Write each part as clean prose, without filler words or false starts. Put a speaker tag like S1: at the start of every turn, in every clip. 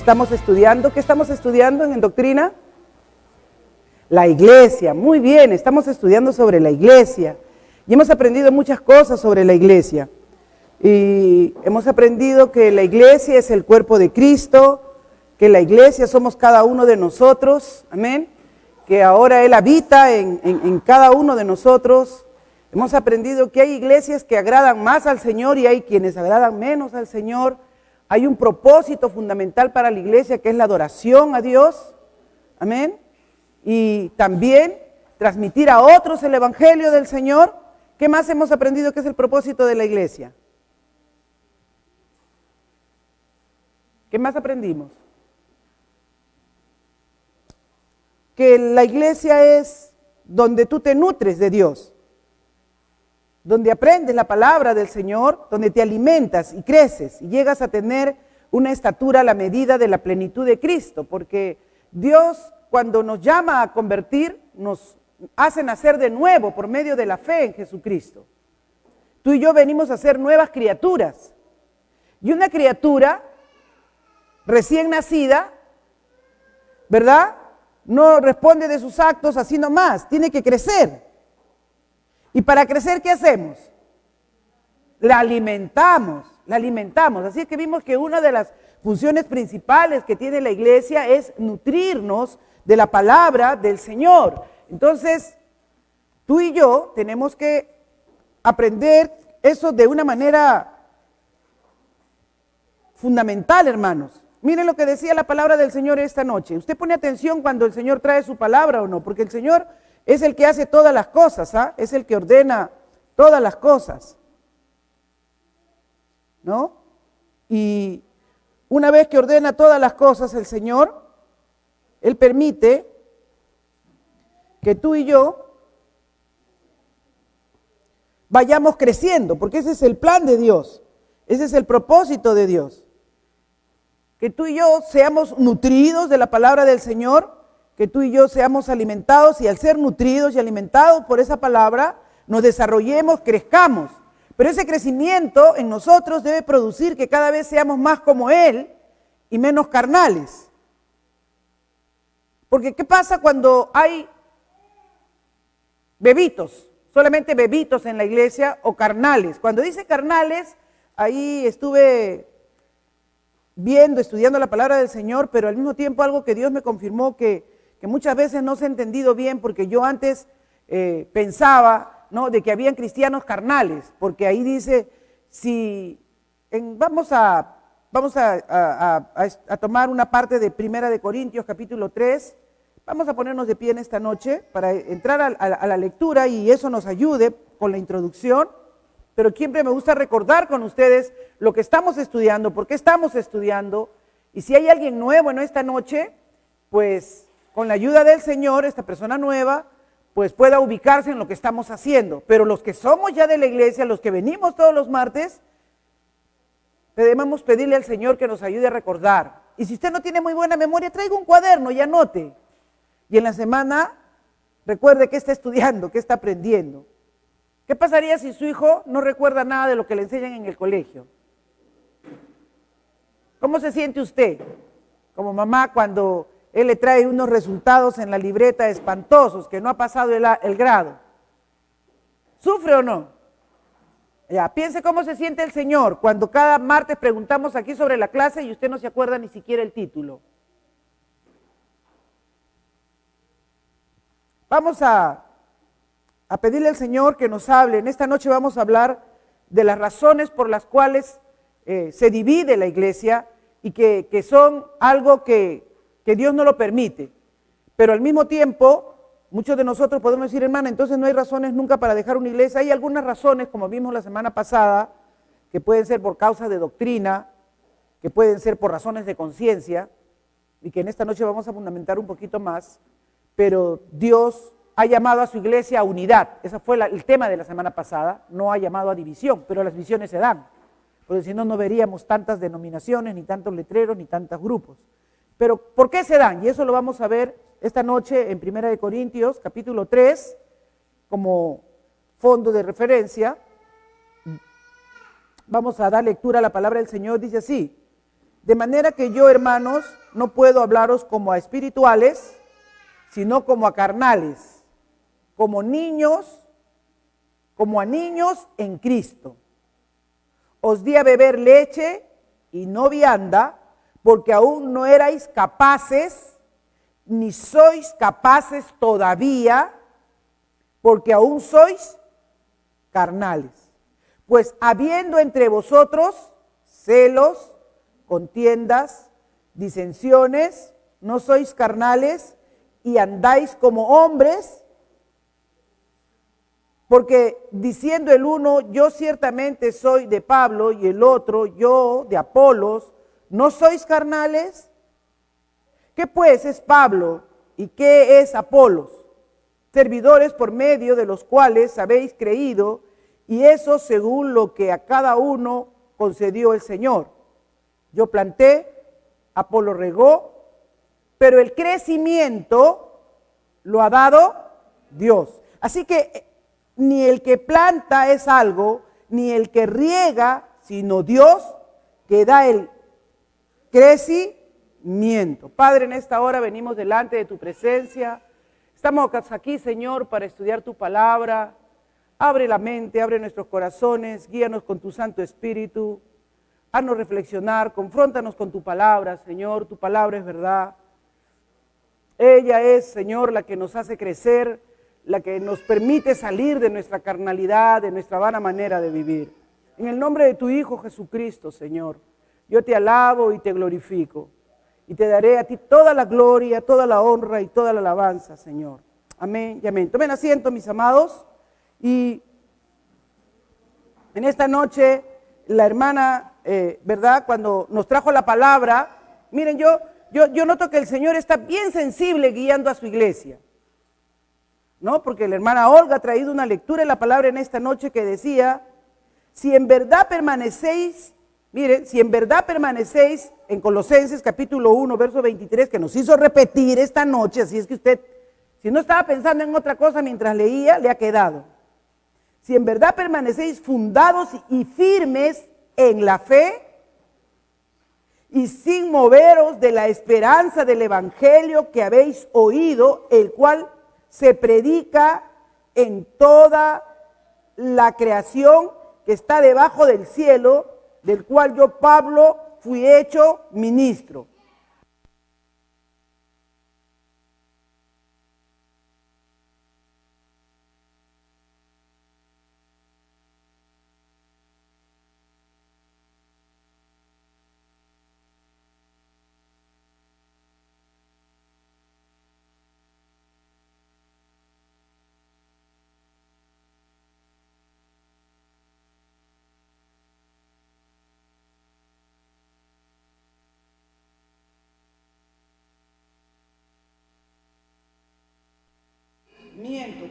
S1: Estamos estudiando, ¿qué estamos estudiando en doctrina? La iglesia, muy bien, estamos estudiando sobre la iglesia. Y hemos aprendido muchas cosas sobre la iglesia. Y hemos aprendido que la iglesia es el cuerpo de Cristo, que la iglesia somos cada uno de nosotros, amén. Que ahora Él habita en cada uno de nosotros. Hemos aprendido que hay iglesias que agradan más al Señor y hay quienes agradan menos al Señor. Hay un propósito fundamental para la iglesia que es la adoración a Dios, amén. Y también transmitir a otros el evangelio del Señor. ¿Qué más hemos aprendido que es el propósito de la iglesia? ¿Qué más aprendimos? Que la iglesia es donde tú te nutres de Dios, donde aprendes la palabra del Señor, donde te alimentas y creces y llegas a tener una estatura a la medida de la plenitud de Cristo, porque Dios cuando nos llama a convertir, nos hace nacer de nuevo por medio de la fe en Jesucristo. Tú y yo venimos a ser nuevas criaturas, y una criatura recién nacida, ¿verdad?, no responde de sus actos así nomás, tiene que crecer. Y para crecer, ¿qué hacemos? La alimentamos. Así es que vimos que una de las funciones principales que tiene la iglesia es nutrirnos de la palabra del Señor. Entonces, tú y yo tenemos que aprender eso de una manera fundamental, hermanos. Miren lo que decía la palabra del Señor esta noche. Usted pone atención cuando el Señor trae su palabra o no, porque el Señor es el que hace todas las cosas, ¿ah? Es el que ordena todas las cosas, ¿no? Y una vez que ordena todas las cosas el Señor, Él permite que tú y yo vayamos creciendo, porque ese es el plan de Dios, ese es el propósito de Dios. Que tú y yo seamos nutridos de la palabra del Señor, que tú y yo seamos alimentados y al ser nutridos y alimentados por esa palabra, nos desarrollemos, crezcamos. Pero ese crecimiento en nosotros debe producir que cada vez seamos más como Él y menos carnales. Porque ¿qué pasa cuando hay bebitos, solamente bebitos en la iglesia o carnales? Cuando dice carnales, ahí estuve estudiando la palabra del Señor, pero al mismo tiempo algo que Dios me confirmó que muchas veces no se ha entendido bien, porque yo antes pensaba, ¿no?, de que habían cristianos carnales, porque ahí dice, vamos a tomar una parte de Primera de Corintios capítulo 3, vamos a ponernos de pie en esta noche para entrar a la lectura y eso nos ayude con la introducción. Pero siempre me gusta recordar con ustedes lo que estamos estudiando, por qué estamos estudiando. Y si hay alguien nuevo en esta noche, pues con la ayuda del Señor, esta persona nueva, pues pueda ubicarse en lo que estamos haciendo. Pero los que somos ya de la iglesia, los que venimos todos los martes, debemos pedirle al Señor que nos ayude a recordar. Y si usted no tiene muy buena memoria, traiga un cuaderno y anote. Y en la semana, recuerde qué está estudiando, qué está aprendiendo. ¿Qué pasaría si su hijo no recuerda nada de lo que le enseñan en el colegio? ¿Cómo se siente usted como mamá cuando él le trae unos resultados en la libreta espantosos, que no ha pasado el grado? ¿Sufre o no? Ya, piense cómo se siente el Señor cuando cada martes preguntamos aquí sobre la clase y usted no se acuerda ni siquiera el título. Vamos a pedirle al Señor que nos hable. En esta noche vamos a hablar de las razones por las cuales se divide la iglesia y que son algo que Dios no lo permite. Pero al mismo tiempo, muchos de nosotros podemos decir, hermana, entonces no hay razones nunca para dejar una iglesia. Hay algunas razones, como vimos la semana pasada, que pueden ser por causa de doctrina, que pueden ser por razones de conciencia, y que en esta noche vamos a fundamentar un poquito más, pero Dios ha llamado a su iglesia a unidad. Ese fue el tema de la semana pasada. No ha llamado a división, pero las divisiones se dan, porque si no, no veríamos tantas denominaciones, ni tantos letreros, ni tantos grupos. Pero ¿por qué se dan? Y eso lo vamos a ver esta noche en Primera de Corintios, capítulo 3, como fondo de referencia. Vamos a dar lectura a la palabra del Señor. Dice así: De manera que yo, hermanos, no puedo hablaros como a espirituales, sino como a carnales, como niños, como a niños en Cristo. Os di a beber leche y no vianda, porque aún no erais capaces, ni sois capaces todavía, porque aún sois carnales. Pues habiendo entre vosotros celos, contiendas, disensiones, no sois carnales y andáis como hombres, porque diciendo el uno, yo ciertamente soy de Pablo, y el otro, yo de Apolos, ¿no sois carnales? ¿Qué pues es Pablo y qué es Apolos? Servidores por medio de los cuales habéis creído, y eso según lo que a cada uno concedió el Señor. Yo planté, Apolo regó, pero el crecimiento lo ha dado Dios. Así que ni el que planta es algo, ni el que riega, sino Dios que da el crecimiento. Padre, en esta hora venimos delante de tu presencia. Estamos aquí, Señor, para estudiar tu palabra. Abre la mente, abre nuestros corazones, guíanos con tu Santo Espíritu. Haznos reflexionar, confróntanos con tu palabra, Señor. Tu palabra es verdad. Ella es, Señor, la que nos hace crecer, la que nos permite salir de nuestra carnalidad, de nuestra vana manera de vivir. En el nombre de tu Hijo Jesucristo, Señor, yo te alabo y te glorifico. Y te daré a ti toda la gloria, toda la honra y toda la alabanza, Señor. Amén y amén. Tomen asiento, mis amados. Y en esta noche, la hermana, ¿verdad? Cuando nos trajo la palabra, miren, yo noto que el Señor está bien sensible guiando a su iglesia, ¿no? Porque la hermana Olga ha traído una lectura de la palabra en esta noche que decía, si en verdad permanecéis, miren, si en verdad permanecéis en Colosenses capítulo 1, verso 23, que nos hizo repetir esta noche, así es que usted, si no estaba pensando en otra cosa mientras leía, le ha quedado. Si en verdad permanecéis fundados y firmes en la fe y sin moveros de la esperanza del evangelio que habéis oído, el cual se predica en toda la creación que está debajo del cielo, del cual yo, Pablo, fui hecho ministro.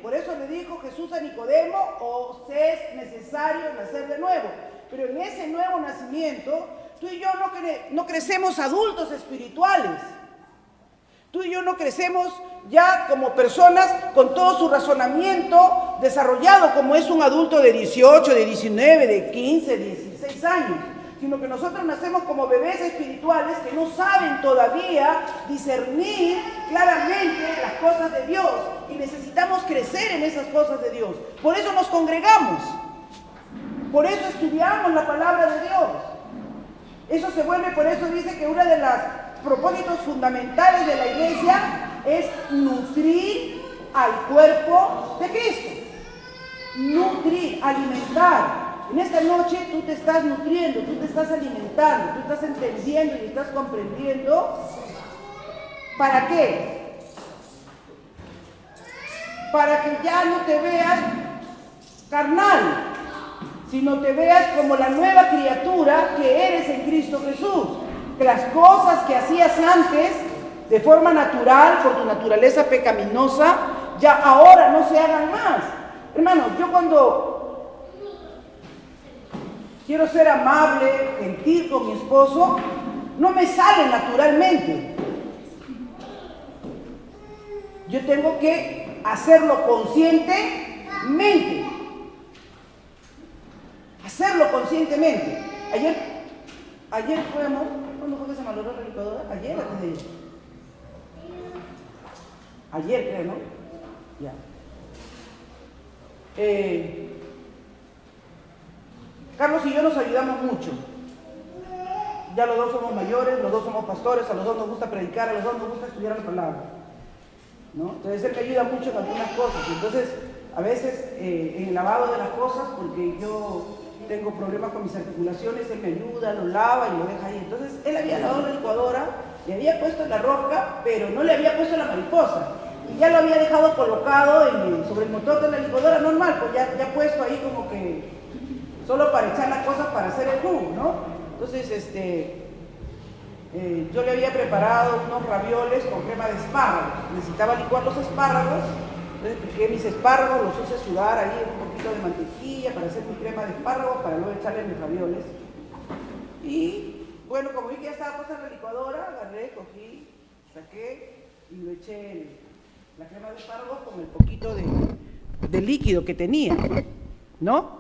S1: Por eso le dijo Jesús a Nicodemo, os es necesario nacer de nuevo. Pero en ese nuevo nacimiento, tú y yo no crecemos adultos espirituales. Tú y yo no crecemos ya como personas con todo su razonamiento desarrollado como es un adulto de 18, de 19, de 15, 16 años. Sino que nosotros nacemos como bebés espirituales que no saben todavía discernir claramente las cosas de Dios y necesitamos crecer en esas cosas de Dios. Por eso nos congregamos, por eso estudiamos la palabra de Dios. Eso se vuelve, por eso dice que uno de los propósitos fundamentales de la iglesia es nutrir al cuerpo de Cristo. Nutrir, alimentar. En esta noche tú te estás nutriendo, tú te estás alimentando, tú estás entendiendo y estás comprendiendo. ¿Para qué? Para que ya no te veas carnal, sino te veas como la nueva criatura que eres en Cristo Jesús. Que las cosas que hacías antes de forma natural, por tu naturaleza pecaminosa, ya ahora no se hagan más. Hermanos, yo cuando quiero ser amable, gentil con mi esposo, no me sale naturalmente. Yo tengo que hacerlo conscientemente. Hacerlo conscientemente. Ayer fue, amor, cuándo fue que se malogró la licuadora? Ayer o antes de ayer. Ayer creo, ¿no? Ya. Carlos y yo nos ayudamos mucho. Ya los dos somos mayores, los dos somos pastores, a los dos nos gusta predicar, a los dos nos gusta estudiar la palabra, ¿no? Entonces él me ayuda mucho en algunas cosas. Entonces, a veces en el lavado de las cosas, porque yo tengo problemas con mis articulaciones, él me ayuda, lo lava y lo deja ahí. Entonces él había lavado la licuadora, le había puesto la rosca, pero no le había puesto la mariposa. Y ya lo había dejado colocado sobre el motor de la licuadora normal, pues ya puesto ahí como que solo para echar las cosas para hacer el jugo, ¿no? Entonces, yo le había preparado unos ravioles con crema de espárragos. Necesitaba licuar los espárragos, entonces piqué mis espárragos, los hice sudar ahí un poquito de mantequilla para hacer mi crema de espárragos, para luego echarle mis ravioles. Y bueno, como vi que ya estaba puesta en la licuadora, agarré, cogí, saqué y lo eché la crema de espárragos con el poquito de líquido que tenía, ¿no?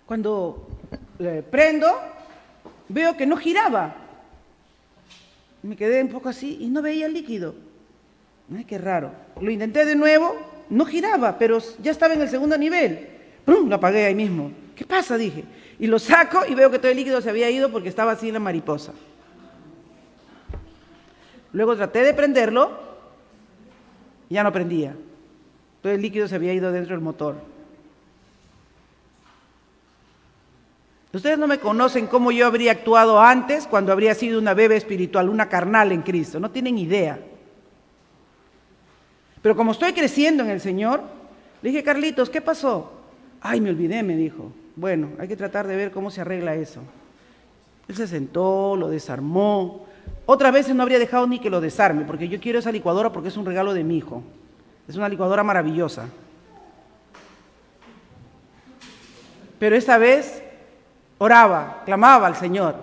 S1: Cuando prendo, veo que no giraba. Me quedé un poco así y no veía el líquido. Ay, qué raro. Lo intenté de nuevo, no giraba, pero ya estaba en el segundo nivel. ¡Prum! Lo apagué ahí mismo. ¿Qué pasa? Dije. Y lo saco y veo que todo el líquido se había ido porque estaba así en la mariposa. Luego traté de prenderlo, y ya no prendía. Todo el líquido se había ido dentro del motor. Ustedes no me conocen cómo yo habría actuado antes cuando habría sido una bebé espiritual, una carnal en Cristo. No tienen idea. Pero como estoy creciendo en el Señor, le dije, Carlitos, ¿qué pasó? Ay, me olvidé, me dijo. Bueno, hay que tratar de ver cómo se arregla eso. Él se sentó, lo desarmó. Otras veces no habría dejado ni que lo desarme, porque yo quiero esa licuadora porque es un regalo de mi hijo. Es una licuadora maravillosa. Pero esta vez oraba, clamaba al Señor.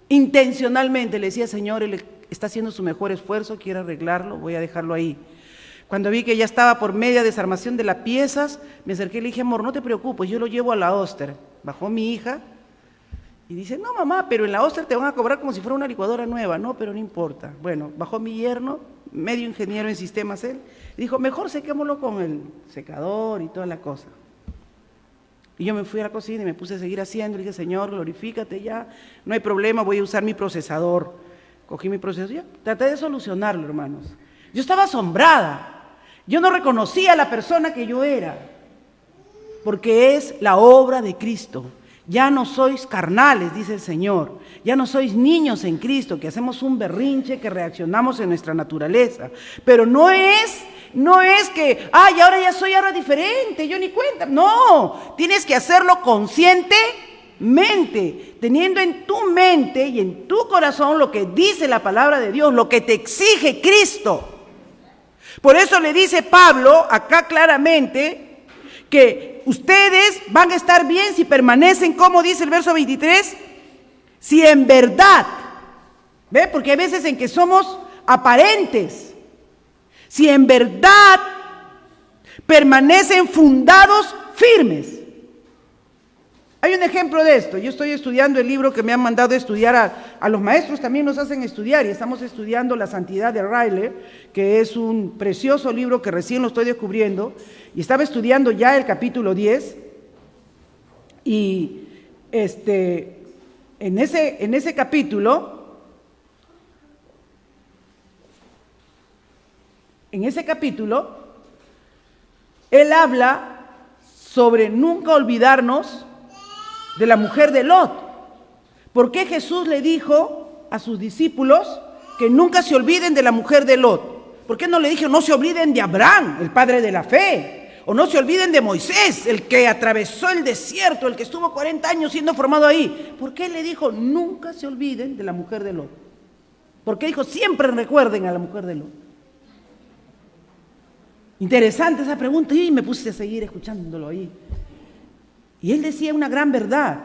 S1: Intencionalmente le decía, Señor, Él está haciendo su mejor esfuerzo, quiero arreglarlo, voy a dejarlo ahí. Cuando vi que ya estaba por media desarmación de las piezas, me acerqué y le dije, amor, no te preocupes, yo lo llevo a la Oster. Bajó mi hija y dice, no mamá, pero en la Oster te van a cobrar como si fuera una licuadora nueva. No, pero no importa. Bueno, bajó mi yerno, medio ingeniero en sistemas él, y dijo, mejor sequémoslo con el secador y toda la cosa. Y yo me fui a la cocina y me puse a seguir haciendo. Le dije, Señor, glorifícate ya, no hay problema, voy a usar mi procesador. Cogí mi procesador, ya, traté de solucionarlo, hermanos. Yo estaba asombrada. Yo no reconocía a la persona que yo era, porque es la obra de Cristo. Ya no sois carnales, dice el Señor. Ya no sois niños en Cristo, que hacemos un berrinche, que reaccionamos en nuestra naturaleza. Pero no es que, ay, ahora ya soy ahora diferente, yo ni cuenta. No, tienes que hacerlo conscientemente, teniendo en tu mente y en tu corazón lo que dice la palabra de Dios, lo que te exige Cristo. Por eso le dice Pablo acá claramente que ustedes van a estar bien si permanecen, como dice el verso 23, si en verdad, ¿ve? Porque hay veces en que somos aparentes. Si en verdad permanecen fundados firmes. Hay un ejemplo de esto. Yo estoy estudiando el libro que me han mandado a estudiar, a los maestros también nos hacen estudiar, y estamos estudiando La Santidad de Riley, que es un precioso libro que recién lo estoy descubriendo, y estaba estudiando ya el capítulo 10, y en ese capítulo, él habla sobre nunca olvidarnos de la mujer de Lot. ¿Por qué Jesús le dijo a sus discípulos que nunca se olviden de la mujer de Lot? ¿Por qué no le dijo no se olviden de Abraham, el padre de la fe? O no se olviden de Moisés, el que atravesó el desierto, el que estuvo 40 años siendo formado ahí. ¿Por qué le dijo nunca se olviden de la mujer de Lot? ¿Por qué dijo siempre recuerden a la mujer de Lot? Interesante esa pregunta, y me puse a seguir escuchándolo ahí. Y él decía una gran verdad,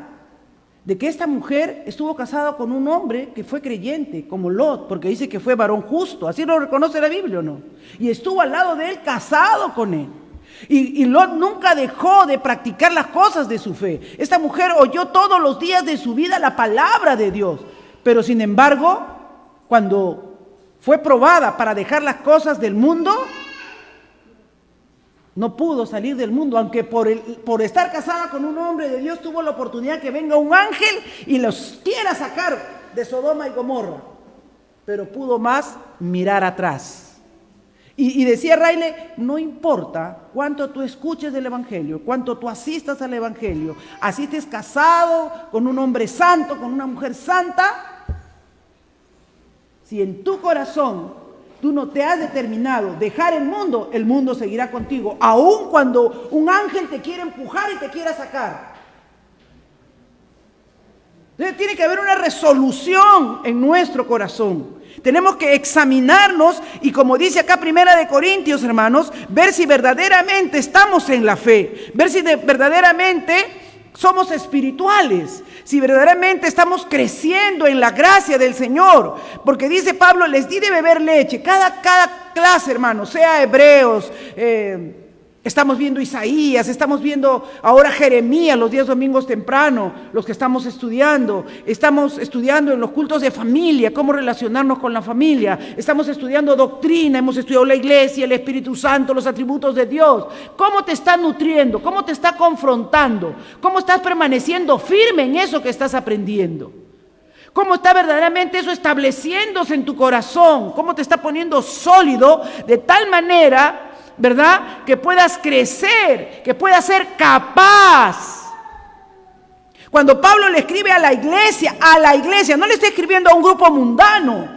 S1: de que esta mujer estuvo casada con un hombre que fue creyente, como Lot, porque dice que fue varón justo, así lo reconoce la Biblia, ¿o no? Y estuvo al lado de él, casado con él. Y Lot nunca dejó de practicar las cosas de su fe. Esta mujer oyó todos los días de su vida la palabra de Dios. Pero sin embargo, cuando fue probada para dejar las cosas del mundo, no pudo salir del mundo, aunque por estar casada con un hombre de Dios tuvo la oportunidad que venga un ángel y los quiera sacar de Sodoma y Gomorra. Pero pudo más mirar atrás. Y decía Riley, no importa cuánto tú escuches del Evangelio, cuánto tú asistas al Evangelio, asistes casado con un hombre santo, con una mujer santa, si en tu corazón tú no te has determinado dejar el mundo seguirá contigo, aun cuando un ángel te quiera empujar y te quiera sacar. Entonces tiene que haber una resolución en nuestro corazón. Tenemos que examinarnos y, como dice acá 1 Corintios, hermanos, ver si verdaderamente estamos en la fe, ver si verdaderamente somos espirituales, si verdaderamente estamos creciendo en la gracia del Señor. Porque dice Pablo, les di de beber leche. Cada clase, hermanos, sea Hebreos, estamos viendo Isaías, estamos viendo ahora Jeremías los días domingos temprano, los que estamos estudiando en los cultos de familia, cómo relacionarnos con la familia, estamos estudiando doctrina, hemos estudiado la iglesia, el Espíritu Santo, los atributos de Dios. ¿Cómo te está nutriendo? ¿Cómo te está confrontando? ¿Cómo estás permaneciendo firme en eso que estás aprendiendo? ¿Cómo está verdaderamente eso estableciéndose en tu corazón? ¿Cómo te está poniendo sólido de tal manera, ¿verdad?, que puedas crecer, que puedas ser capaz? Cuando Pablo le escribe a la iglesia, no le está escribiendo a un grupo mundano,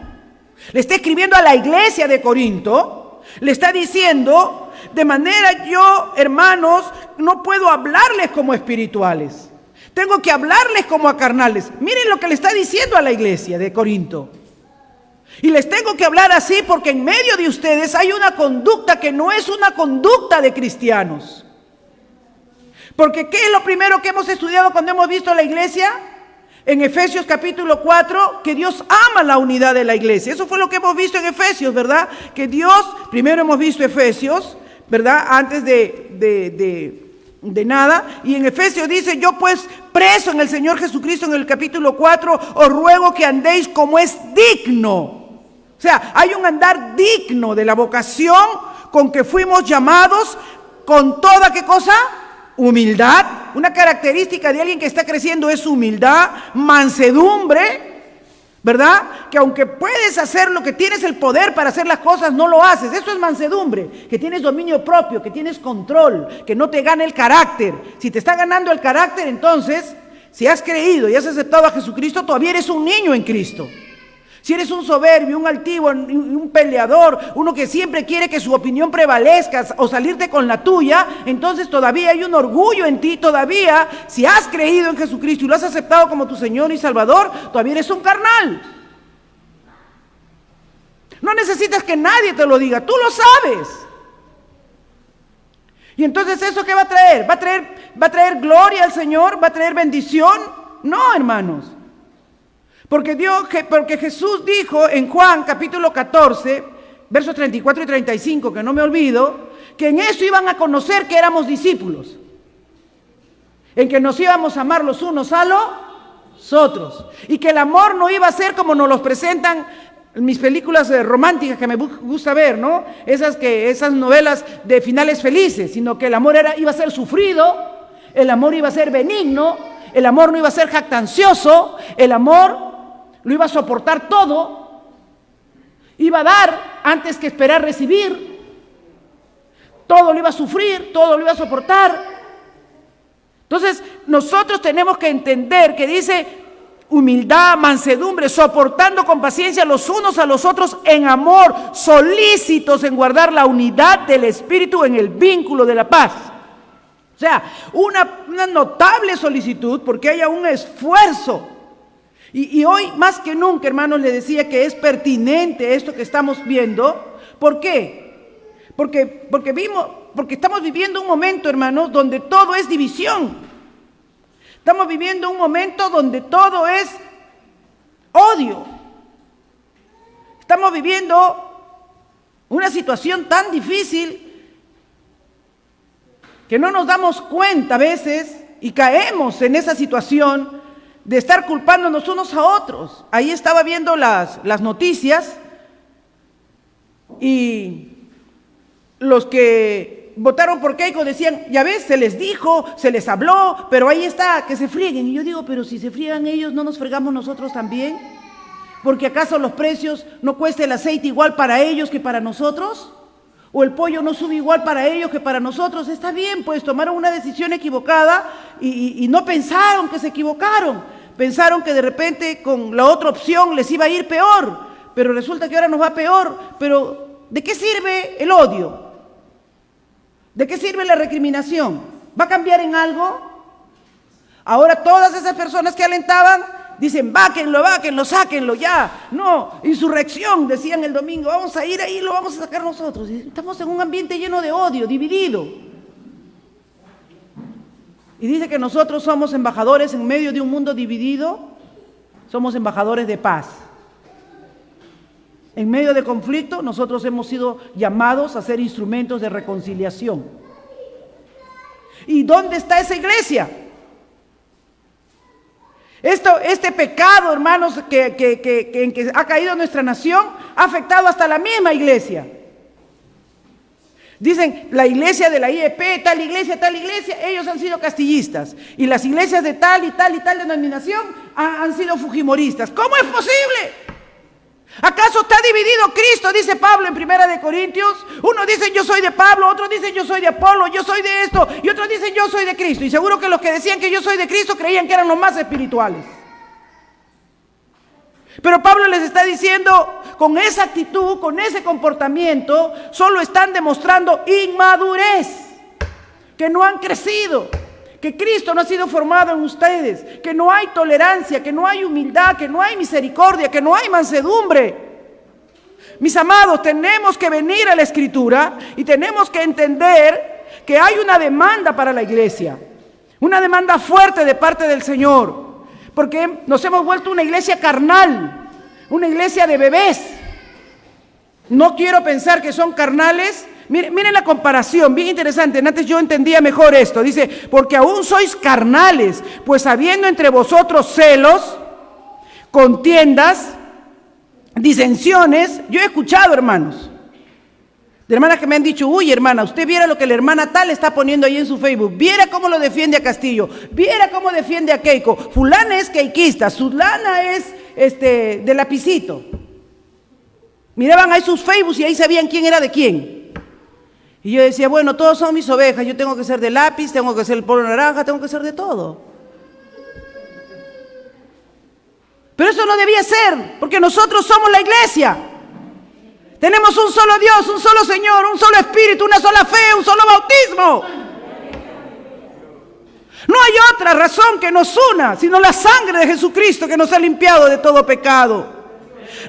S1: le está escribiendo a la iglesia de Corinto, le está diciendo, de manera yo, hermanos, no puedo hablarles como espirituales, tengo que hablarles como a carnales. Miren lo que le está diciendo a la iglesia de Corinto. Y les tengo que hablar así porque en medio de ustedes hay una conducta que no es una conducta de cristianos. Porque ¿qué es lo primero que hemos estudiado cuando hemos visto la iglesia? En Efesios capítulo 4, que Dios ama la unidad de la iglesia. Eso fue lo que hemos visto en Efesios, ¿verdad? Que Dios, primero hemos visto Efesios, ¿verdad? Antes de nada. Y en Efesios dice, yo pues preso en el Señor Jesucristo, en el capítulo 4, os ruego que andéis como es digno. O sea, hay un andar digno de la vocación con que fuimos llamados, con toda, ¿qué cosa? Humildad. Una característica de alguien que está creciendo es humildad, mansedumbre, ¿verdad? Que aunque puedes hacer lo que tienes el poder para hacer las cosas, no lo haces. Eso es mansedumbre, que tienes dominio propio, que tienes control, que no te gane el carácter. Si te está ganando el carácter, entonces, si has creído y has aceptado a Jesucristo, todavía eres un niño en Cristo. Si eres un soberbio, un altivo, un peleador, uno que siempre quiere que su opinión prevalezca o salirte con la tuya, entonces todavía hay un orgullo en ti, todavía, si has creído en Jesucristo y lo has aceptado como tu Señor y Salvador, todavía eres un carnal. No necesitas que nadie te lo diga, tú lo sabes. Y entonces, ¿eso qué va a traer? ¿Va a traer gloria al Señor? ¿Va a traer bendición? No, hermanos. Porque Jesús dijo en Juan capítulo 14, versos 34 y 35, que no me olvido, que en eso iban a conocer que éramos discípulos, en que nos íbamos a amar los unos a los otros, y que el amor no iba a ser como nos los presentan en mis películas románticas que me gusta ver, ¿no? Esas novelas de finales felices, sino que el amor iba a ser sufrido, el amor iba a ser benigno, el amor no iba a ser jactancioso, el amor lo iba a soportar todo, iba a dar antes que esperar recibir, todo lo iba a sufrir, todo lo iba a soportar. Entonces nosotros tenemos que entender que dice humildad, mansedumbre, soportando con paciencia los unos a los otros en amor, solícitos en guardar la unidad del Espíritu en el vínculo de la paz. O sea, una notable solicitud porque haya un esfuerzo. Y hoy más que nunca, hermanos, les decía que es pertinente esto que estamos viendo. ¿Por qué? Porque estamos viviendo un momento, hermanos, donde todo es división. Estamos viviendo un momento donde todo es odio. Estamos viviendo una situación tan difícil que no nos damos cuenta a veces y caemos en esa situación de estar culpándonos unos a otros. Ahí estaba viendo las noticias y los que votaron por Keiko decían, ya ves, se les dijo, se les habló, pero ahí está, que se frieguen. Y yo digo, pero si se friegan ellos, ¿no nos fregamos nosotros también? ¿Porque acaso los precios no cuesta el aceite igual para ellos que para nosotros? ¿O el pollo no sube igual para ellos que para nosotros? Está bien, pues tomaron una decisión equivocada y no pensaron que se equivocaron. Pensaron que de repente con la otra opción les iba a ir peor, pero resulta que ahora nos va peor. Pero ¿de qué sirve el odio? ¿De qué sirve la recriminación? ¿Va a cambiar en algo? Ahora todas esas personas que alentaban dicen, váquenlo, sáquenlo ya. No, insurrección, decían el domingo, vamos a ir ahí, lo vamos a sacar nosotros. Y estamos en un ambiente lleno de odio, dividido. Y dice que nosotros somos embajadores en medio de un mundo dividido, somos embajadores de paz. En medio de conflicto, nosotros hemos sido llamados a ser instrumentos de reconciliación. ¿Y dónde está esa iglesia? Este pecado, hermanos, en que ha caído nuestra nación, ha afectado hasta la misma iglesia. Dicen, la iglesia de la IEP, tal iglesia, ellos han sido castillistas. Y las iglesias de tal y tal denominación han sido fujimoristas. ¿Cómo es posible? ¿Acaso está dividido Cristo? Dice Pablo en 1 Corintios. Uno dice yo soy de Pablo, otros dicen yo soy de Apolo, yo soy de esto, y otros dicen yo soy de Cristo. Y seguro que los que decían que yo soy de Cristo creían que eran los más espirituales. Pero Pablo les está diciendo, con esa actitud, con ese comportamiento, solo están demostrando inmadurez, que no han crecido, que Cristo no ha sido formado en ustedes, que no hay tolerancia, que no hay humildad, que no hay misericordia, que no hay mansedumbre. Mis amados, tenemos que venir a la Escritura y tenemos que entender que hay una demanda para la iglesia, una demanda fuerte de parte del Señor, porque nos hemos vuelto una iglesia carnal, una iglesia de bebés. No quiero pensar que son carnales. Miren la comparación, bien interesante. Antes yo entendía mejor esto. Dice, porque aún sois carnales, pues habiendo entre vosotros celos, contiendas, disensiones. Yo he escuchado, hermanos, de hermanas que me han dicho, uy, hermana, usted viera lo que la hermana tal está poniendo ahí en su Facebook, viera cómo lo defiende a Castillo, viera cómo defiende a Keiko. Fulana es keikista, Zulana es de lapicito. Miraban ahí sus Facebooks y ahí sabían quién era de quién. Y yo decía, bueno, todos son mis ovejas, yo tengo que ser de lápiz, tengo que ser el polvo naranja, tengo que ser de todo. Pero eso no debía ser, porque nosotros somos la iglesia. Tenemos un solo Dios, un solo Señor, un solo Espíritu, una sola fe, un solo bautismo. No hay otra razón que nos una, sino la sangre de Jesucristo que nos ha limpiado de todo pecado.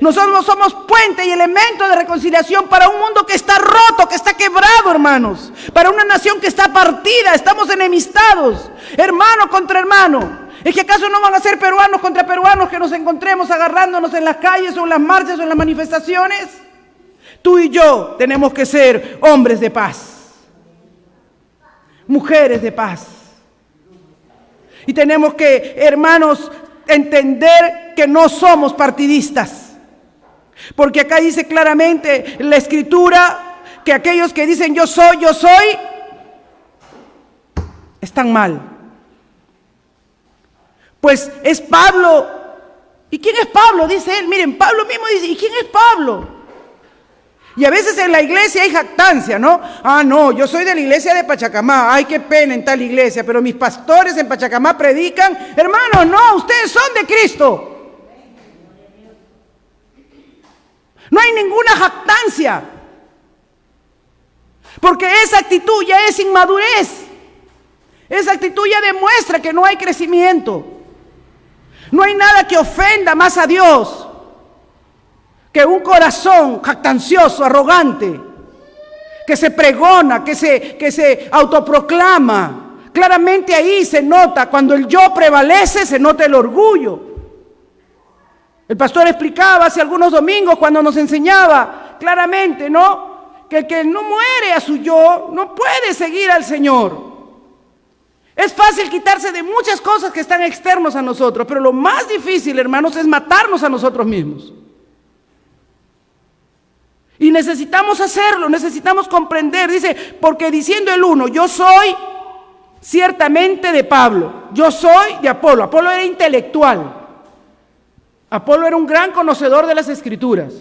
S1: Nosotros somos puente y elemento de reconciliación para un mundo que está roto, que está quebrado, hermanos. Para una nación que está partida, estamos enemistados, hermano contra hermano. ¿Es que acaso no van a ser peruanos contra peruanos que nos encontremos agarrándonos en las calles o en las marchas o en las manifestaciones? Tú y yo tenemos que ser hombres de paz, mujeres de paz. Y tenemos que, hermanos, entender que no somos partidistas. Porque acá dice claramente la Escritura que aquellos que dicen yo soy, están mal. Pues es Pablo. ¿Y quién es Pablo? Dice él. Miren, Pablo mismo dice, ¿y quién es Pablo? Y a veces en la iglesia hay jactancia, ¿no? Ah, no, yo soy de la iglesia de Pachacamá. Ay, qué pena en tal iglesia, pero mis pastores en Pachacamá predican. Hermanos, no, ustedes son de Cristo. No hay ninguna jactancia. Porque esa actitud ya es inmadurez. Esa actitud ya demuestra que no hay crecimiento. No hay nada que ofenda más a Dios que un corazón jactancioso, arrogante, que se pregona, que se autoproclama. Claramente ahí se nota, cuando el yo prevalece, se nota el orgullo. El pastor explicaba hace algunos domingos cuando nos enseñaba claramente, ¿no? Que el que no muere a su yo no puede seguir al Señor. Es fácil quitarse de muchas cosas que están externos a nosotros, pero lo más difícil, hermanos, es matarnos a nosotros mismos. Y necesitamos hacerlo, necesitamos comprender. Dice, porque diciendo el uno, yo soy ciertamente de Pablo, yo soy de Apolo. Apolo era intelectual. Apolo era un gran conocedor de las Escrituras.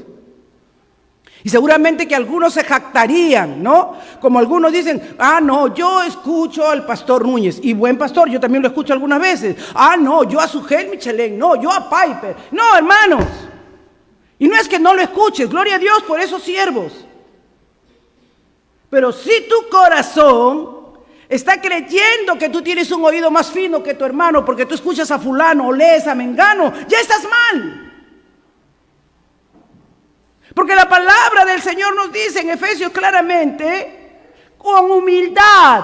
S1: Y seguramente que algunos se jactarían, ¿no? Como algunos dicen, no, yo escucho al pastor Núñez, y buen pastor, yo también lo escucho algunas veces. No, yo a Sugel Michelén, no, yo a Piper. No, hermanos. Y no es que no lo escuches, gloria a Dios por esos siervos. Pero si tu corazón está creyendo que tú tienes un oído más fino que tu hermano porque tú escuchas a fulano o lees a mengano, ya estás mal. Porque la palabra del Señor nos dice en Efesios claramente, con humildad,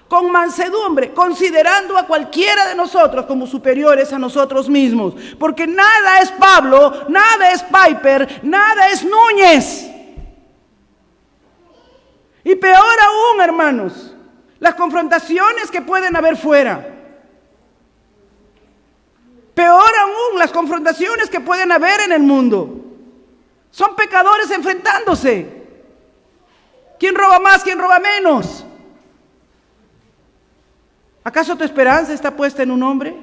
S1: con mansedumbre, considerando a cualquiera de nosotros como superiores a nosotros mismos. Porque nada es Pablo, nada es Piper, nada es Núñez. Y peor aún, hermanos, las confrontaciones que pueden haber fuera. Peor aún, las confrontaciones que pueden haber en el mundo. Son pecadores enfrentándose. ¿Quién roba más? ¿Quién roba menos? ¿Acaso tu esperanza está puesta en un hombre?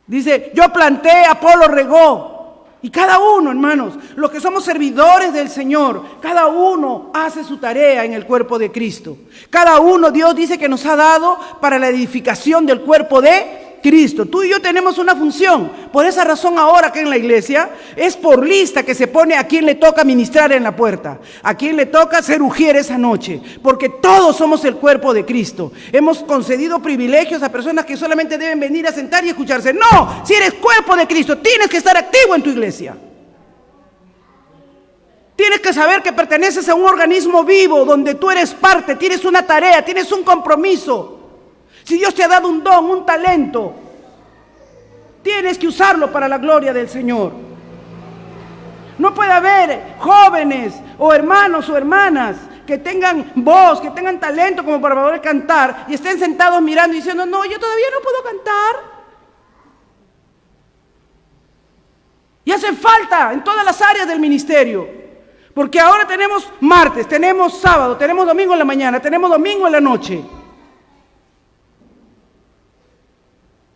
S1: Dice, yo planté, Apolo regó. Y cada uno, hermanos, los que somos servidores del Señor, cada uno hace su tarea en el cuerpo de Cristo. Cada uno, Dios dice que nos ha dado para la edificación del cuerpo de Cristo. Tú y yo tenemos una función. Por esa razón ahora que en la iglesia es por lista que se pone a quien le toca ministrar en la puerta, a quien le toca ser ujier esa noche, porque todos somos el cuerpo de Cristo. Hemos concedido privilegios a personas que solamente deben venir a sentar y escucharse. No, si eres cuerpo de Cristo, tienes que estar activo en tu iglesia. Tienes que saber que perteneces a un organismo vivo donde tú eres parte, tienes una tarea, tienes un compromiso. Si Dios te ha dado un don, un talento, tienes que usarlo para la gloria del Señor. No puede haber jóvenes o hermanos o hermanas que tengan voz, que tengan talento como para poder cantar y estén sentados mirando y diciendo, no, yo todavía no puedo cantar. Y hace falta en todas las áreas del ministerio, porque ahora tenemos martes, tenemos sábado, tenemos domingo en la mañana, tenemos domingo en la noche.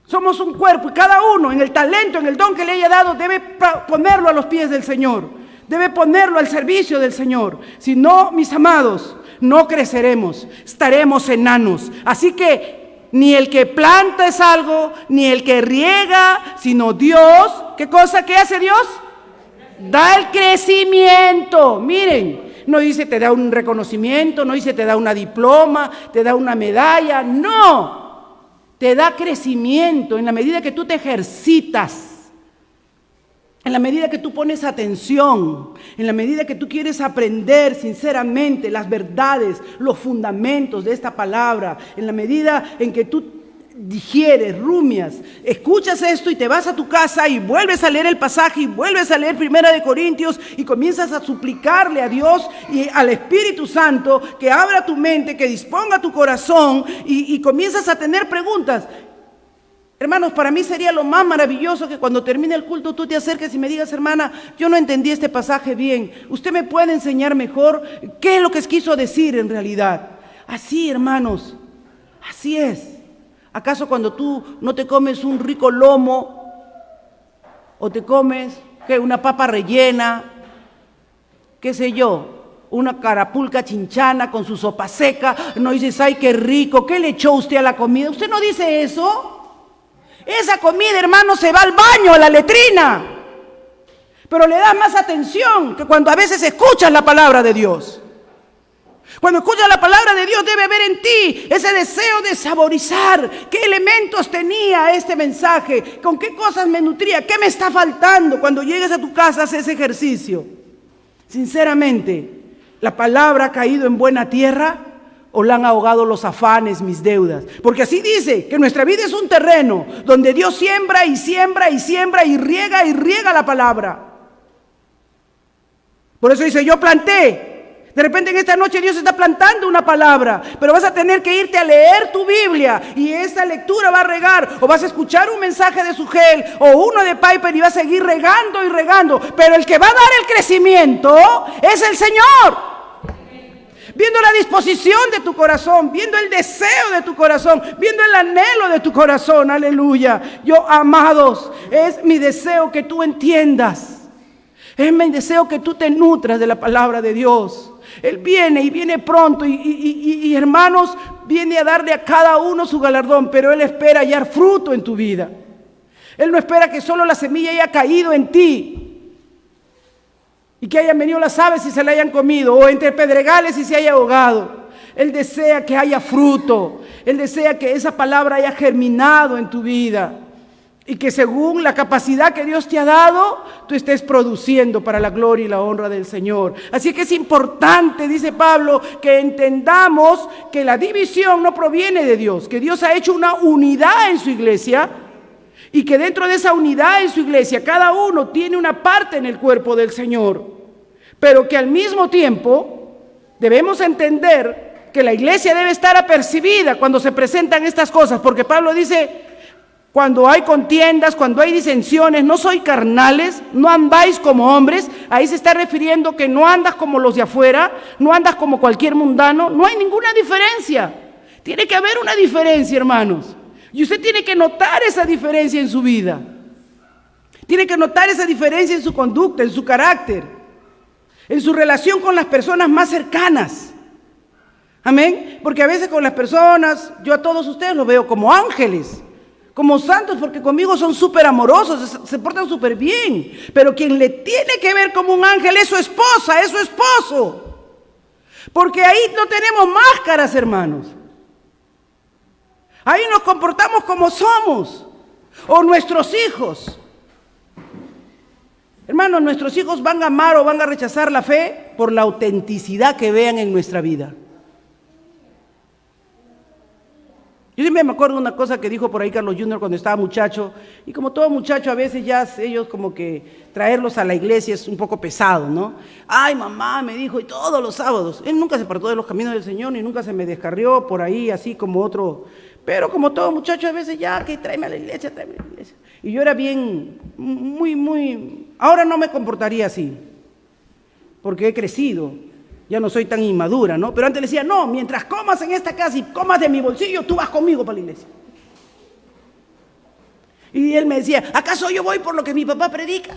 S1: Somos un cuerpo y cada uno en el talento, en el don que le haya dado debe ponerlo a los pies del Señor, debe ponerlo al servicio del Señor. Si no, mis amados, no creceremos, estaremos enanos. Así que ni el que planta es algo, ni el que riega, sino Dios. ¿Qué cosa que hace Dios? Da el crecimiento. Miren, no dice te da un reconocimiento, no dice te da una diploma, te da una medalla, no. Te da crecimiento en la medida que tú te ejercitas, en la medida que tú pones atención, en la medida que tú quieres aprender sinceramente las verdades, los fundamentos de esta palabra, en la medida en que tú digieres, rumias, escuchas esto y te vas a tu casa y vuelves a leer el pasaje y vuelves a leer 1 Corintios y comienzas a suplicarle a Dios y al Espíritu Santo que abra tu mente, que disponga tu corazón y comienzas a tener preguntas. Hermanos, para mí sería lo más maravilloso que cuando termine el culto tú te acerques y me digas, hermana, yo no entendí este pasaje bien, ¿usted me puede enseñar mejor qué es lo que quiso decir en realidad? Así, hermanos, así es. ¿Acaso cuando tú no te comes un rico lomo o te comes una papa rellena, qué sé yo, una carapulca chinchana con su sopa seca, no dices, ay, qué rico, ¿qué le echó usted a la comida? ¿Usted no dice eso? Esa comida, hermano, se va al baño, a la letrina, pero le das más atención que cuando a veces escuchas la palabra de Dios. Cuando escuchas la palabra de Dios debe haber en ti ese deseo de saborizar qué elementos tenía este mensaje, con qué cosas me nutría, qué me está faltando. Cuando llegues a tu casa, haz ese ejercicio. Sinceramente, ¿la palabra ha caído en buena tierra o la han ahogado los afanes, mis deudas? Porque así dice que nuestra vida es un terreno donde Dios siembra y siembra y siembra y riega la palabra. Por eso dice, yo planté. De repente en esta noche Dios está plantando una palabra, pero vas a tener que irte a leer tu Biblia y esa lectura va a regar, o vas a escuchar un mensaje de Sugel o uno de Piper y va a seguir regando y regando, pero el que va a dar el crecimiento es el Señor. Viendo la disposición de tu corazón, viendo el deseo de tu corazón, viendo el anhelo de tu corazón, aleluya. Yo, amados, es mi deseo que tú entiendas, es mi deseo que tú te nutras de la palabra de Dios. Él viene y viene pronto y hermanos, viene a darle a cada uno su galardón, pero Él espera hallar fruto en tu vida. Él no espera que solo la semilla haya caído en ti y que hayan venido las aves y se la hayan comido, o entre pedregales y se haya ahogado. Él desea que haya fruto, Él desea que esa palabra haya germinado en tu vida y que según la capacidad que Dios te ha dado, tú estés produciendo para la gloria y la honra del Señor. Así que es importante, dice Pablo, que entendamos que la división no proviene de Dios, que Dios ha hecho una unidad en su iglesia y que dentro de esa unidad en su iglesia cada uno tiene una parte en el cuerpo del Señor, pero que al mismo tiempo debemos entender que la iglesia debe estar apercibida cuando se presentan estas cosas, porque Pablo dice: cuando hay contiendas, cuando hay disensiones, no sois carnales, no andáis como hombres. Ahí se está refiriendo que no andas como los de afuera, no andas como cualquier mundano, no hay ninguna diferencia. Tiene que haber una diferencia, hermanos. Y usted tiene que notar esa diferencia en su vida. Tiene que notar esa diferencia en su conducta, en su carácter, en su relación con las personas más cercanas. Amén. Porque a veces con las personas, yo a todos ustedes los veo como ángeles, como santos, porque conmigo son súper amorosos, se portan súper bien. Pero quien le tiene que ver como un ángel es su esposa, es su esposo. Porque ahí no tenemos máscaras, hermanos. Ahí nos comportamos como somos. O nuestros hijos. Hermanos, nuestros hijos van a amar o van a rechazar la fe por la autenticidad que vean en nuestra vida. Yo siempre me acuerdo de una cosa que dijo por ahí Carlos Jr. cuando estaba muchacho, y como todo muchacho a veces ya ellos como que traerlos a la iglesia es un poco pesado, ¿no? Ay, mamá, me dijo, y todos los sábados. Él nunca se apartó de los caminos del Señor, ni nunca se me descarrió por ahí así como otro, pero como todo muchacho a veces ya, que tráeme a la iglesia, tráeme a la iglesia. Y yo era bien, ahora no me comportaría así, porque he crecido. Ya no soy tan inmadura, ¿no? Pero antes le decía, no, mientras comas en esta casa y comas de mi bolsillo, tú vas conmigo para la iglesia. Y él me decía, ¿acaso yo voy por lo que mi papá predica?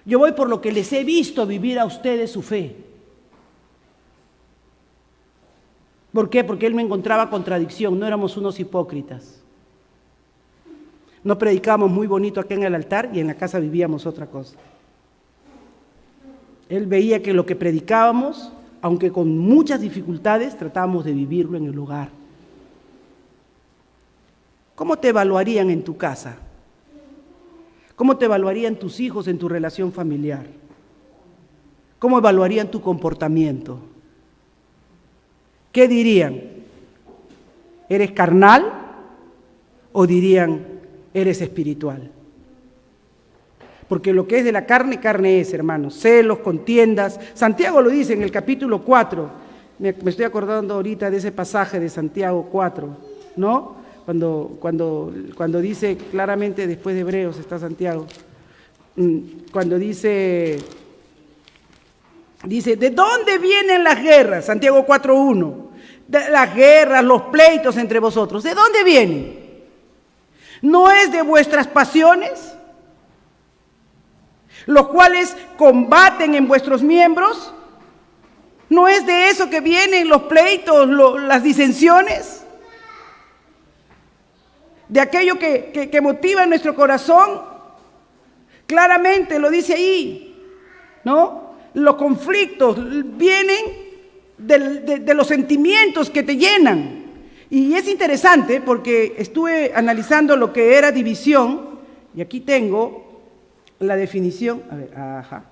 S1: Yo voy por lo que les he visto vivir a ustedes su fe. ¿Por qué? Porque él me encontraba contradicción, no éramos unos hipócritas. No predicábamos muy bonito aquí en el altar y en la casa vivíamos otra cosa. Él veía que lo que predicábamos, aunque con muchas dificultades, tratábamos de vivirlo en el hogar. ¿Cómo te evaluarían en tu casa? ¿Cómo te evaluarían tus hijos en tu relación familiar? ¿Cómo evaluarían tu comportamiento? ¿Qué dirían? ¿Eres carnal? ¿O dirían, eres espiritual? Porque lo que es de la carne, carne es, hermanos. Celos, contiendas. Santiago lo dice en el capítulo 4. Me estoy acordando ahorita de ese pasaje de Santiago 4, ¿no? Cuando dice claramente, después de Hebreos está Santiago, cuando dice, ¿de dónde vienen las guerras? Santiago 4:1. Las guerras, los pleitos entre vosotros. ¿De dónde vienen? ¿No es de vuestras pasiones, los cuales combaten en vuestros miembros? ¿No es de eso que vienen los pleitos, las disensiones? De aquello que motiva en nuestro corazón. Claramente lo dice ahí, ¿no? Los conflictos vienen de los sentimientos que te llenan. Y es interesante porque estuve analizando lo que era división, y aquí tengo la definición. A ver, ajá.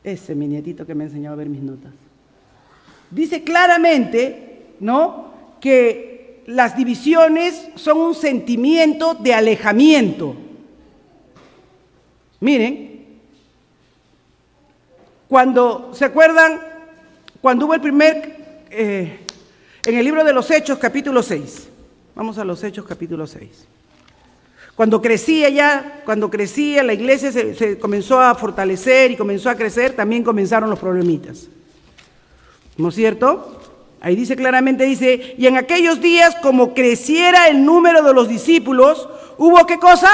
S1: Ese mi nietito que me ha enseñado a ver mis notas. Dice claramente, ¿no?, que las divisiones son un sentimiento de alejamiento. Miren, cuando, ¿se acuerdan cuando hubo el primer, en el libro de los Hechos, capítulo 6. Vamos a los Hechos, capítulo 6. Cuando crecía, la iglesia se comenzó a fortalecer y comenzó a crecer, también comenzaron los problemitas. ¿No es cierto? Ahí dice claramente, dice, y en aquellos días, como creciera el número de los discípulos, ¿hubo qué cosa?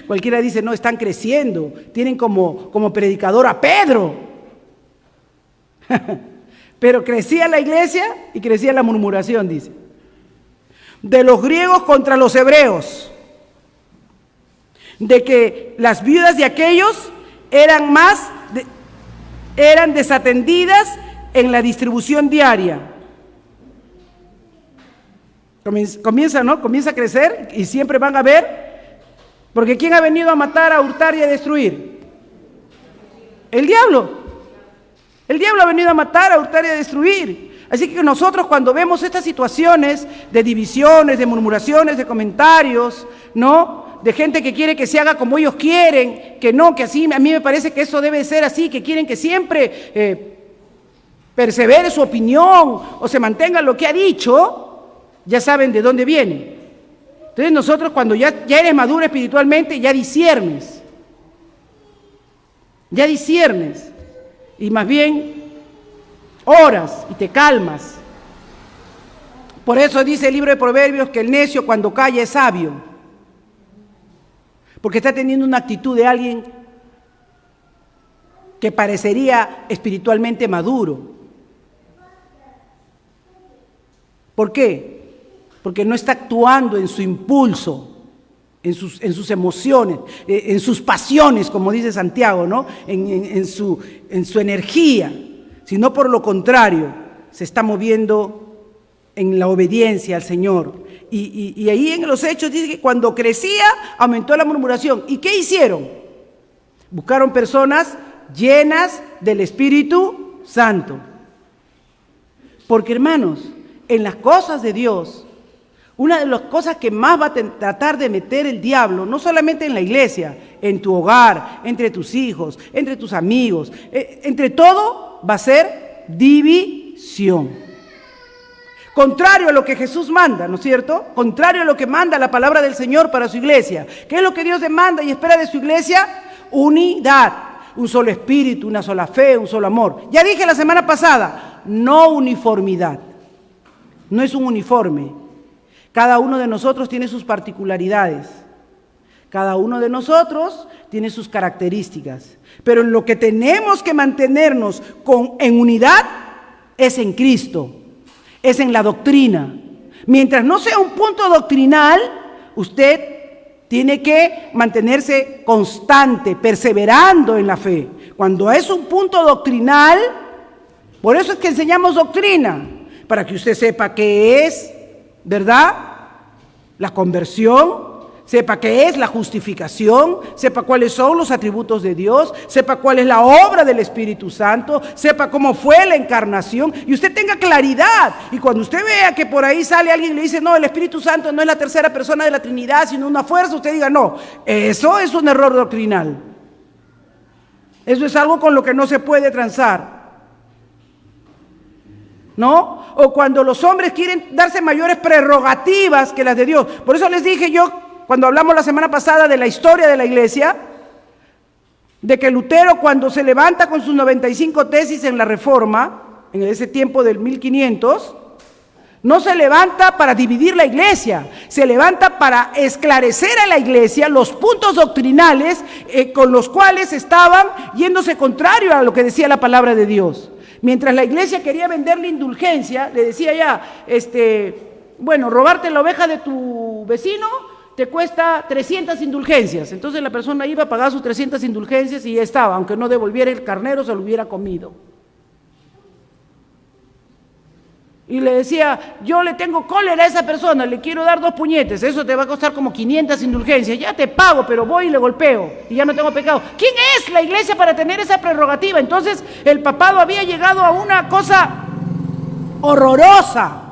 S1: Cualquiera dice, no, están creciendo, tienen como predicador a Pedro. Pero crecía la iglesia y crecía la murmuración, dice. De los griegos contra los hebreos, de que las viudas de aquellos eran desatendidas en la distribución diaria. Comienza, ¿no? Comienza a crecer y siempre van a ver, porque ¿quién ha venido a matar, a hurtar y a destruir? El diablo. El diablo ha venido a matar, a hurtar y a destruir. Así que nosotros cuando vemos estas situaciones de divisiones, de murmuraciones, de comentarios, ¿no? De gente que quiere que se haga como ellos quieren, que no, que así, a mí me parece que eso debe ser así, que quieren que siempre persevere su opinión o se mantenga lo que ha dicho, ya saben de dónde viene. Entonces nosotros cuando ya eres maduro espiritualmente, ya disciernes. Y más bien oras y te calmas. Por eso dice el libro de Proverbios que el necio cuando calla es sabio. Porque está teniendo una actitud de alguien que parecería espiritualmente maduro. ¿Por qué? Porque no está actuando en su impulso, en sus emociones, en sus pasiones, como dice Santiago, ¿no? En su energía, sino por lo contrario, se está moviendo en la obediencia al Señor. Y ahí en los Hechos dice que cuando crecía, aumentó la murmuración. ¿Y qué hicieron? Buscaron personas llenas del Espíritu Santo. Porque, hermanos, en las cosas de Dios, una de las cosas que más va a tratar de meter el diablo, no solamente en la iglesia, en tu hogar, entre tus hijos, entre tus amigos, entre todo, va a ser división. Contrario a lo que Jesús manda, ¿no es cierto? Contrario a lo que manda la palabra del Señor para su iglesia. ¿Qué es lo que Dios demanda y espera de su iglesia? Unidad, un solo espíritu, una sola fe, un solo amor. Ya dije la semana pasada, no uniformidad. No es un uniforme. Cada uno de nosotros tiene sus particularidades. Cada uno de nosotros tiene sus características. Pero en lo que tenemos que mantenernos en unidad es en Cristo, es en la doctrina. Mientras no sea un punto doctrinal, usted tiene que mantenerse constante, perseverando en la fe. Cuando es un punto doctrinal, por eso es que enseñamos doctrina, para que usted sepa qué es, ¿verdad? La conversión, sepa qué es la justificación, sepa cuáles son los atributos de Dios, sepa cuál es la obra del Espíritu Santo, sepa cómo fue la encarnación y usted tenga claridad. Y cuando usted vea que por ahí sale alguien y le dice, no, el Espíritu Santo no es la tercera persona de la Trinidad, sino una fuerza, usted diga, no, eso es un error doctrinal. Eso es algo con lo que no se puede transar, ¿no? O cuando los hombres quieren darse mayores prerrogativas que las de Dios. Por eso les dije yo, cuando hablamos la semana pasada de la historia de la iglesia, de que Lutero cuando se levanta con sus 95 tesis en la Reforma, en ese tiempo del 1500, no se levanta para dividir la iglesia, se levanta para esclarecer a la iglesia los puntos doctrinales con los cuales estaban yéndose contrario a lo que decía la palabra de Dios. Mientras la iglesia quería venderle indulgencia, le decía ya, bueno, robarte la oveja de tu vecino te cuesta 300 indulgencias. Entonces la persona iba a pagar sus 300 indulgencias y ya estaba, aunque no devolviera el carnero, se lo hubiera comido. Y le decía, yo le tengo cólera a esa persona, le quiero dar 2 puñetes, eso te va a costar como 500 indulgencias, ya te pago, pero voy y le golpeo y ya no tengo pecado. ¿Quién es la iglesia para tener esa prerrogativa? Entonces el papado había llegado a una cosa horrorosa.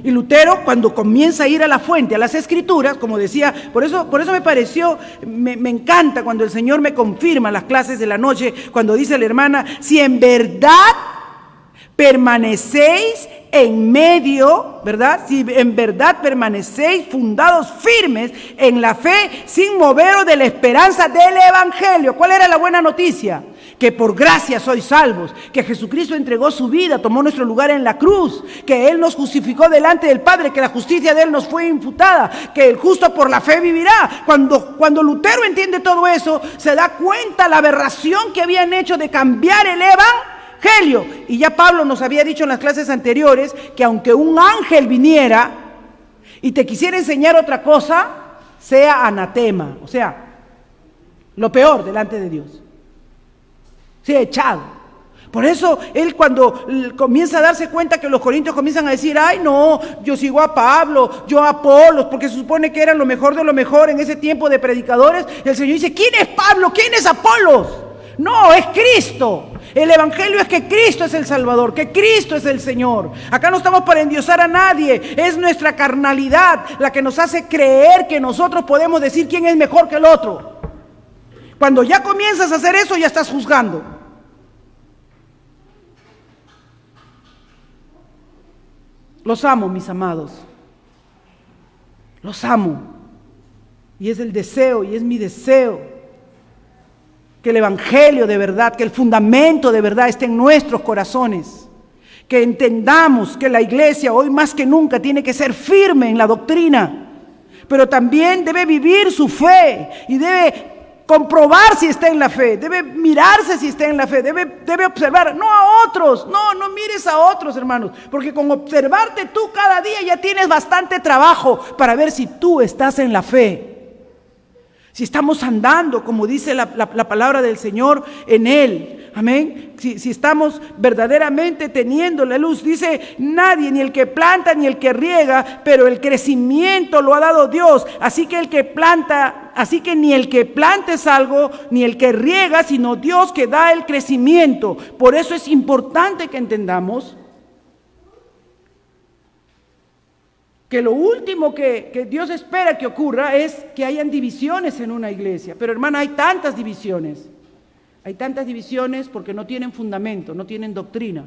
S1: Y Lutero, cuando comienza a ir a la fuente, a las Escrituras, como decía, por eso me pareció, me encanta cuando el Señor me confirma en las clases de la noche, cuando dice la hermana, si en verdad permanecéis en medio, ¿verdad? Si en verdad permanecéis fundados firmes en la fe, sin moveros de la esperanza del Evangelio. ¿Cuál era la buena noticia? Que por gracia sois salvos, que Jesucristo entregó su vida, tomó nuestro lugar en la cruz, que Él nos justificó delante del Padre, que la justicia de Él nos fue imputada, que el justo por la fe vivirá. Cuando Lutero entiende todo eso, se da cuenta la aberración que habían hecho de cambiar el Evangelio. Y ya Pablo nos había dicho en las clases anteriores que aunque un ángel viniera y te quisiera enseñar otra cosa, sea anatema, o sea, lo peor delante de Dios. Sea echado. Por eso él, cuando comienza a darse cuenta que los corintios comienzan a decir, ay no, yo sigo a Pablo, yo a Apolos, porque se supone que eran lo mejor de lo mejor en ese tiempo de predicadores, el Señor dice, ¿quién es Pablo? ¿Quién es Apolos? No, es Cristo. El Evangelio es que Cristo es el Salvador, que Cristo es el Señor. Acá no estamos para endiosar a nadie, es nuestra carnalidad la que nos hace creer que nosotros podemos decir quién es mejor que el otro. Cuando ya comienzas a hacer eso, ya estás juzgando. Los amo, mis amados. Los amo. Y es el deseo, y es mi deseo, que el Evangelio de verdad, que el fundamento de verdad esté en nuestros corazones. Que entendamos que la iglesia hoy más que nunca tiene que ser firme en la doctrina, pero también debe vivir su fe y debe comprobar si está en la fe, debe mirarse si está en la fe, debe observar, no a otros, no mires a otros, hermanos, porque con observarte tú cada día ya tienes bastante trabajo para ver si tú estás en la fe. Si estamos andando, como dice la palabra del Señor, en Él, amén. Si estamos verdaderamente teniendo la luz, dice, nadie, ni el que planta ni el que riega, pero el crecimiento lo ha dado Dios. Así que ni el que planta es algo, ni el que riega, sino Dios que da el crecimiento. Por eso es importante que entendamos que lo último que Dios espera que ocurra es que hayan divisiones en una iglesia. Pero hermana, hay tantas divisiones. Hay tantas divisiones porque no tienen fundamento, no tienen doctrina.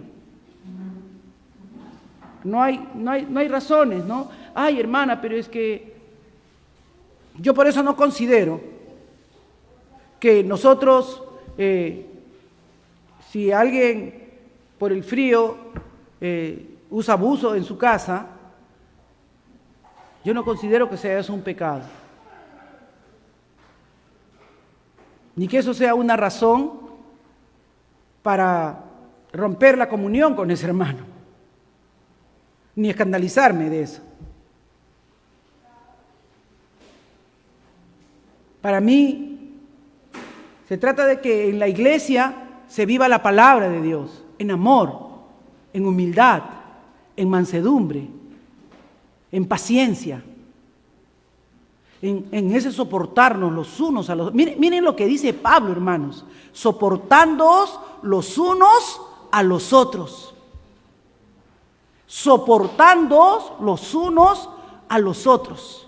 S1: No hay razones, ¿no? Ay, hermana, pero es que yo por eso no considero que nosotros, si alguien por el frío usa buzo en su casa, yo no considero que sea eso un pecado. Ni que eso sea una razón para romper la comunión con ese hermano. Ni escandalizarme de eso. Para mí, se trata de que en la iglesia se viva la palabra de Dios, en amor, en humildad, en mansedumbre, en paciencia, en ese soportarnos los unos a los otros. Miren lo que dice Pablo, hermanos, soportándoos los unos a los otros. Soportándoos los unos a los otros.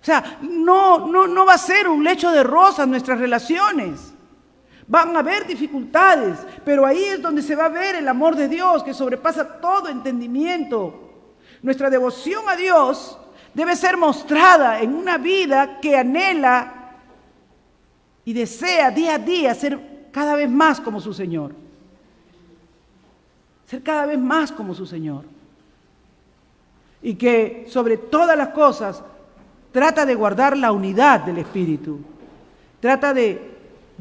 S1: O sea, no va a ser un lecho de rosas nuestras relaciones. Van a haber dificultades, pero ahí es donde se va a ver el amor de Dios que sobrepasa todo entendimiento. Nuestra devoción a Dios debe ser mostrada en una vida que anhela y desea día a día ser cada vez más como su Señor. Ser cada vez más como su Señor. Y que sobre todas las cosas trata de guardar la unidad del Espíritu. Trata de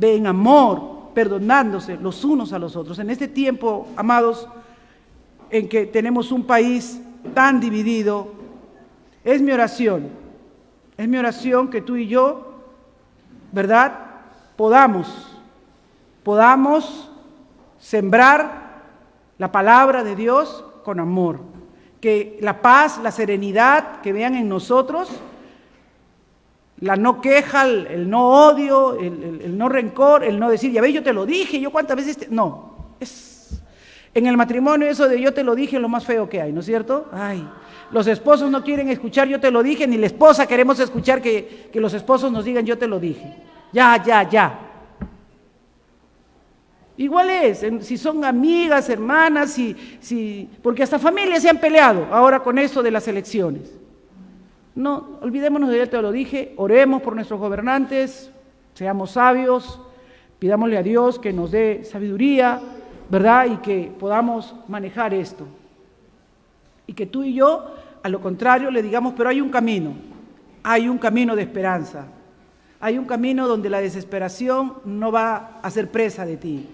S1: en amor, perdonándose los unos a los otros. En este tiempo, amados, en que tenemos un país tan dividido, es mi oración que tú y yo, ¿verdad?, podamos sembrar la palabra de Dios con amor, que la paz, la serenidad que vean en nosotros, la no queja, el no odio, el no rencor, el no decir, ya ves, yo te lo dije, yo cuántas veces, no,
S2: En el matrimonio eso de yo te lo dije es lo más feo que hay, ¿no es cierto? Ay, los esposos no quieren escuchar yo te lo dije, ni la esposa queremos escuchar que los esposos nos digan yo te lo dije. Ya. Igual es, si son amigas, hermanas, porque hasta familias se han peleado ahora con esto de las elecciones. No, olvidémonos de yo te lo dije, oremos por nuestros gobernantes, seamos sabios, pidámosle a Dios que nos dé sabiduría, ¿verdad? Y que podamos manejar esto. Y que tú y yo, a lo contrario, le digamos, pero hay un camino de esperanza, hay un camino donde la desesperación no va a ser presa de ti.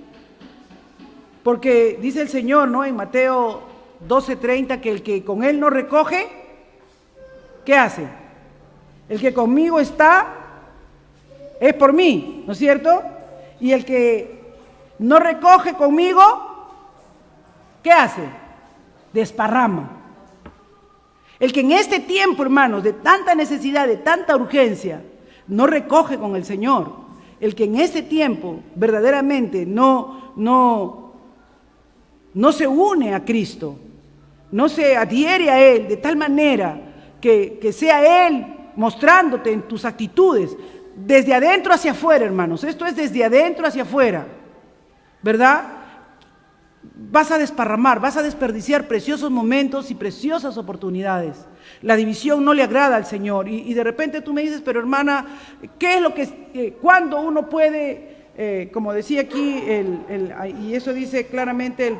S2: Porque dice el Señor, ¿no? En Mateo 12:30, que el que con Él no recoge, ¿qué hace? El que conmigo está, es por mí, ¿no es cierto? Y el que no recoge conmigo, ¿qué hace? Desparrama. El que en este tiempo, hermanos, de tanta necesidad, de tanta urgencia, no recoge con el Señor, el que en este tiempo verdaderamente no se une a Cristo, no se adhiere a Él de tal manera que sea Él mostrándote en tus actitudes, desde adentro hacia afuera, hermanos, esto es desde adentro hacia afuera, ¿verdad? Vas a desparramar, vas a desperdiciar preciosos momentos y preciosas oportunidades. La división no le agrada al Señor y de repente tú me dices, pero hermana, ¿qué es lo que, cuándo uno puede, como decía aquí, y eso dice claramente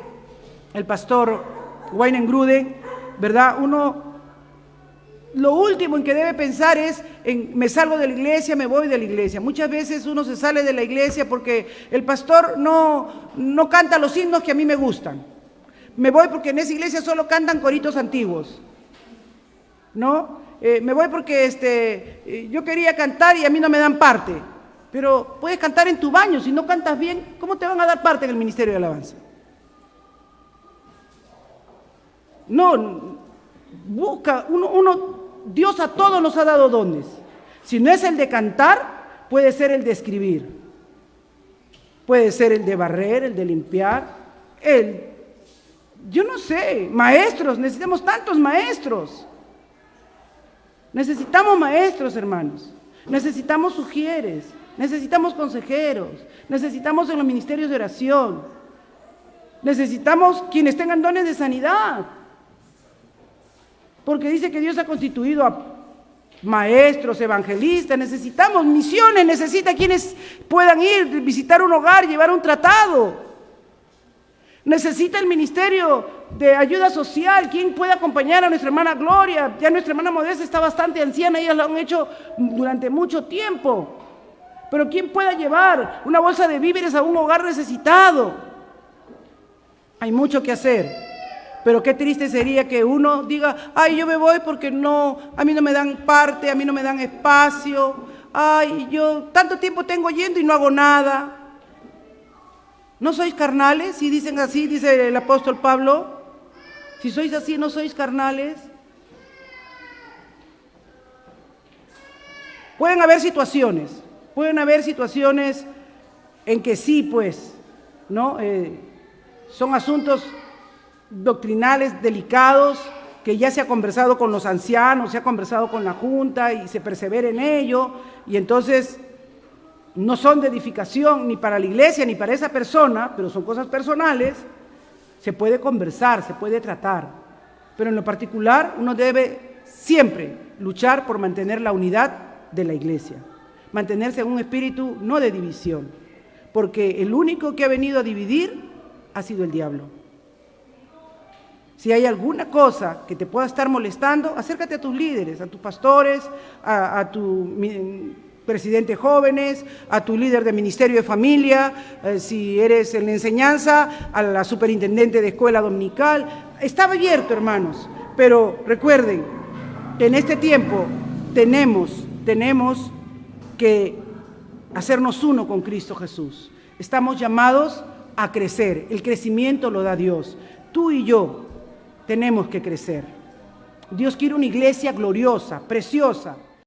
S2: el pastor Wayne Gruden, ¿verdad? Lo último en que debe pensar es me salgo de la iglesia, me voy de la iglesia. Muchas veces uno se sale de la iglesia porque el pastor no canta los himnos que a mí me gustan. Me voy porque en esa iglesia solo cantan coritos antiguos, ¿no? Me voy porque yo quería cantar y a mí no me dan parte. Pero puedes cantar en tu baño, si no cantas bien, ¿cómo te van a dar parte en el ministerio de alabanza? No, busca, Dios a todos nos ha dado dones. Si no es el de cantar, puede ser el de escribir, puede ser el de barrer, el de limpiar, yo no sé, maestros, necesitamos tantos maestros. Necesitamos maestros, hermanos, necesitamos sugieres, necesitamos consejeros, necesitamos en los ministerios de oración, necesitamos quienes tengan dones de sanidad. Porque dice que Dios ha constituido a maestros, evangelistas, necesitamos misiones, necesita quienes puedan ir, visitar un hogar, llevar un tratado. Necesita el ministerio de ayuda social, quien pueda acompañar a nuestra hermana Gloria. Ya nuestra hermana Modesta está bastante anciana, ellas lo han hecho durante mucho tiempo. Pero quien pueda llevar una bolsa de víveres a un hogar necesitado. Hay mucho que hacer. Pero qué triste sería que uno diga, ay, yo me voy porque a mí no me dan parte, a mí no me dan espacio, ay, yo tanto tiempo tengo yendo y no hago nada. ¿No sois carnales? Si dicen así, dice el apóstol Pablo, si sois así, ¿no sois carnales? Pueden haber situaciones en que sí, pues, ¿no? Son asuntos doctrinales delicados que ya se ha conversado con los ancianos, se ha conversado con la junta y se persevera en ello, y entonces no son de edificación ni para la iglesia ni para esa persona, pero son cosas personales. Se puede conversar, se puede tratar, pero en lo particular uno debe siempre luchar por mantener la unidad de la iglesia, mantenerse en un espíritu no de división, porque el único que ha venido a dividir ha sido el diablo. Si hay alguna cosa que te pueda estar molestando, acércate a tus líderes, a tus pastores, a tu presidente de jóvenes, a tu líder de ministerio de familia, si eres en la enseñanza, a la superintendente de escuela dominical. Está abierto, hermanos, pero recuerden que en este tiempo tenemos que hacernos uno con Cristo Jesús. Estamos llamados a crecer, el crecimiento lo da Dios. Tú y yo tenemos que crecer. Dios quiere una iglesia gloriosa, preciosa,